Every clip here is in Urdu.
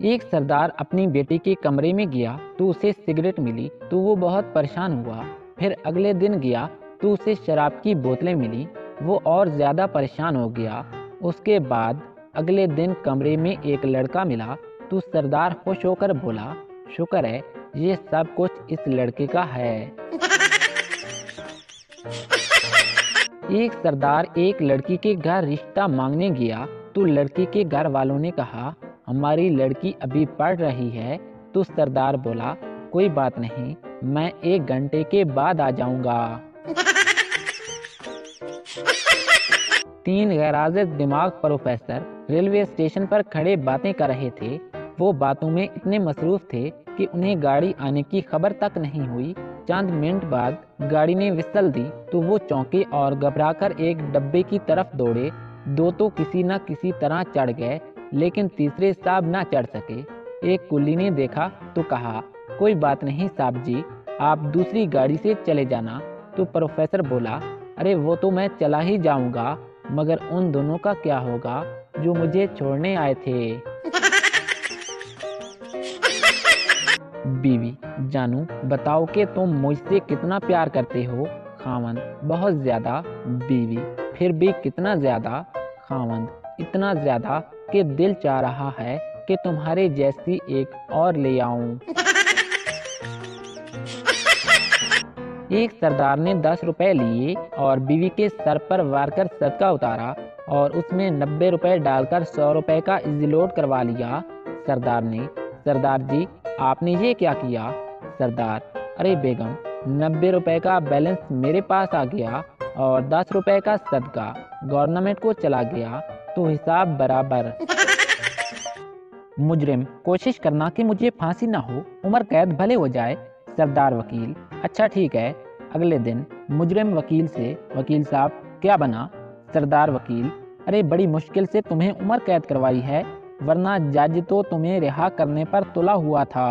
ایک سردار اپنی بیٹی کے کمرے میں گیا تو اسے سگریٹ ملی تو وہ بہت پریشان ہوا۔ پھر اگلے دن گیا تو اسے شراب کی بوتلیں ملی، وہ اور زیادہ پریشان ہو گیا۔ اس کے بعد اگلے دن کمرے میں ایک لڑکا ملا تو سردار خوش ہو کر بولا، شکر ہے یہ سب کچھ اس لڑکے کا ہے۔ ایک سردار ایک لڑکی کے گھر رشتہ مانگنے گیا تو لڑکی کے گھر والوں نے کہا، ہماری لڑکی ابھی پڑھ رہی ہے۔ تو سردار بولا، کوئی بات نہیں، میں 1 گھنٹے کے بعد آ جاؤں گا۔ 3 غیر حاضر دماغ پروفیسر ریلوے اسٹیشن پر کھڑے باتیں کر رہے تھے۔ وہ باتوں میں اتنے مصروف تھے کہ انہیں گاڑی آنے کی خبر تک نہیں ہوئی۔ چند منٹ بعد گاڑی نے وسل دی تو وہ چونکے اور گھبرا کر ایک ڈبے کی طرف دوڑے۔ 2 تو کسی نہ کسی طرح چڑھ گئے لیکن تیسرے صاحب نہ چڑھ سکے۔ ایک کلی نے دیکھا تو کہا، کوئی بات نہیں صاحب جی، آپ دوسری گاڑی سے چلے جانا۔ تو پروفیسر بولا، ارے وہ تو میں چلا ہی جاؤں گا، مگر ان دونوں کا کیا ہوگا جو مجھے چھوڑنے آئے تھے؟ بیوی، جانو بتاؤ کہ تم مجھ سے کتنا پیار کرتے ہو؟ خاوند، بہت زیادہ۔ بیوی، پھر بھی کتنا زیادہ؟ خاوند، اتنا زیادہ کہ دل چاہ رہا ہے کہ تمہارے جیسی ایک اور لے آؤں۔ ایک سردار نے 10 روپے لیے اور بیوی کے سر پر وار کر صدقہ اتارا اور اس میں 90 روپے ڈال کر 100 روپے کا ایزی لوڈ کروا لیا۔ سردار نے، سردار جی آپ نے یہ کیا کیا؟ سردار، ارے بیگم، 90 روپے کا بیلنس میرے پاس آ گیا اور 10 روپے کا صدقہ گورنمنٹ کو چلا گیا تو حساب برابر۔ مجرم، کوشش کرنا کہ مجھے پھانسی نہ ہو، عمر قید بھلے ہو جائے۔ سردار وکیل، اچھا ٹھیک ہے۔ اگلے دن مجرم وکیل سے، وکیل صاحب کیا بنا؟ سردار وکیل، ارے بڑی مشکل سے تمہیں عمر قید کروائی ہے، ورنہ جج تو تمہیں رہا کرنے پر تلا ہوا تھا۔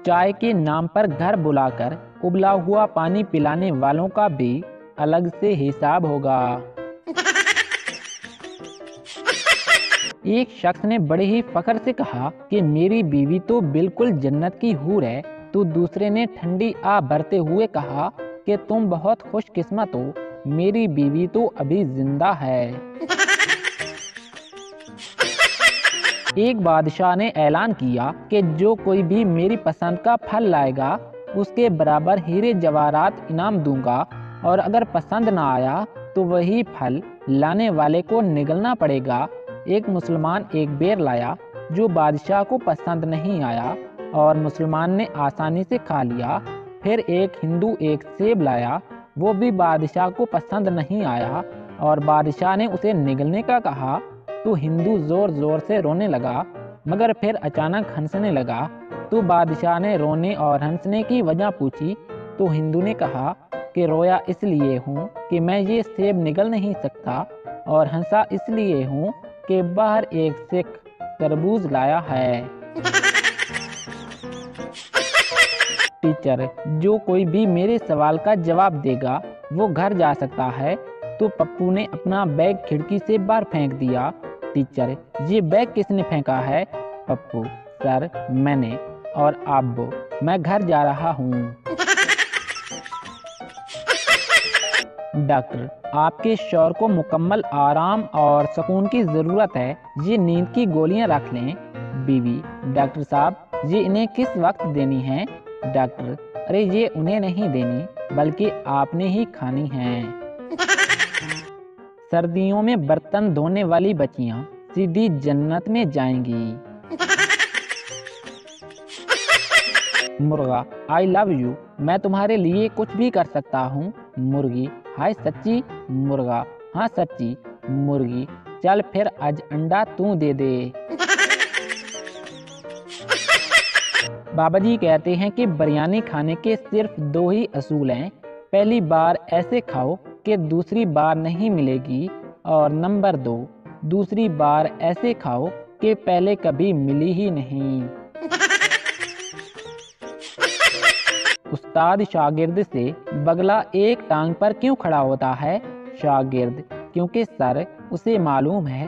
چائے کے نام پر گھر بلا کر ابلا ہوا پانی پلانے والوں کا بھی الگ سے حساب ہوگا۔ ایک شخص نے بڑے ہی فخر سے کہا کہ میری بیوی تو بالکل جنت کی حور ہے، تو دوسرے نے ٹھنڈی آہ بھرتے ہوئے کہا کہ تم بہت خوش قسمت ہو، میری بیوی تو ابھی زندہ ہے۔ ایک بادشاہ نے اعلان کیا کہ جو کوئی بھی میری پسند کا پھل لائے گا اس کے برابر ہیرے جواہرات انعام دوں گا، اور اگر پسند نہ آیا تو وہی پھل لانے والے کو نگلنا پڑے گا۔ ایک مسلمان ایک بیر لایا جو بادشاہ کو پسند نہیں آیا اور مسلمان نے آسانی سے کھا لیا۔ پھر ایک ہندو ایک سیب لایا، وہ بھی بادشاہ کو پسند نہیں آیا اور بادشاہ نے اسے نگلنے کا کہا تو ہندو زور زور سے رونے لگا، مگر پھر اچانک ہنسنے لگا۔ تو بادشاہ نے رونے اور ہنسنے کی وجہ پوچھی تو ہندو نے کہا کہ رویا اس لیے ہوں کہ میں یہ سیب نگل نہیں سکتا، اور ہنسا اس لیے ہوں کہ باہر ایک سکھ تربوز لایا ہے۔ ٹیچر، جو کوئی بھی میرے سوال کا جواب دے گا وہ گھر جا سکتا ہے۔ تو پپو نے اپنا بیگ کھڑکی سے باہر پھینک دیا۔ ٹیچر، یہ بیگ کس نے پھینکا ہے؟ پپو، سر میں نے۔ اور ابو، میں گھر جا رہا ہوں۔ ڈاکٹر، آپ کے شوہر کو مکمل آرام اور سکون کی ضرورت ہے، یہ نیند کی گولیاں رکھ لیں۔ بیوی، ڈاکٹر صاحب یہ انہیں کس وقت دینی ہیں؟ ڈاکٹر، ارے یہ انہیں نہیں دینی بلکہ آپ نے ہی کھانی ہیں۔ سردیوں میں برتن دھونے والی بچیاں سیدھی جنت میں جائیں گی۔ مرغا، آئی لو یو، میں تمہارے لیے کچھ بھی کر سکتا ہوں۔ مرغی، ہائے سچی؟ مرغا، ہاں سچی۔ مرغی، چل پھر آج انڈا تو دے دے۔ بابا جی کہتے ہیں کہ بریانی کھانے کے صرف 2 ہی اصول ہیں، پہلی بار ایسے کھاؤ کہ دوسری بار نہیں ملے گی، اور نمبر 2، دوسری بار ایسے کھاؤ کہ پہلے کبھی ملی ہی نہیں۔ استاد شاگرد سے، بگلا ایک ٹانگ پر کیوں کھڑا ہوتا ہے؟ شاگرد، کیونکہ سر اسے معلوم ہے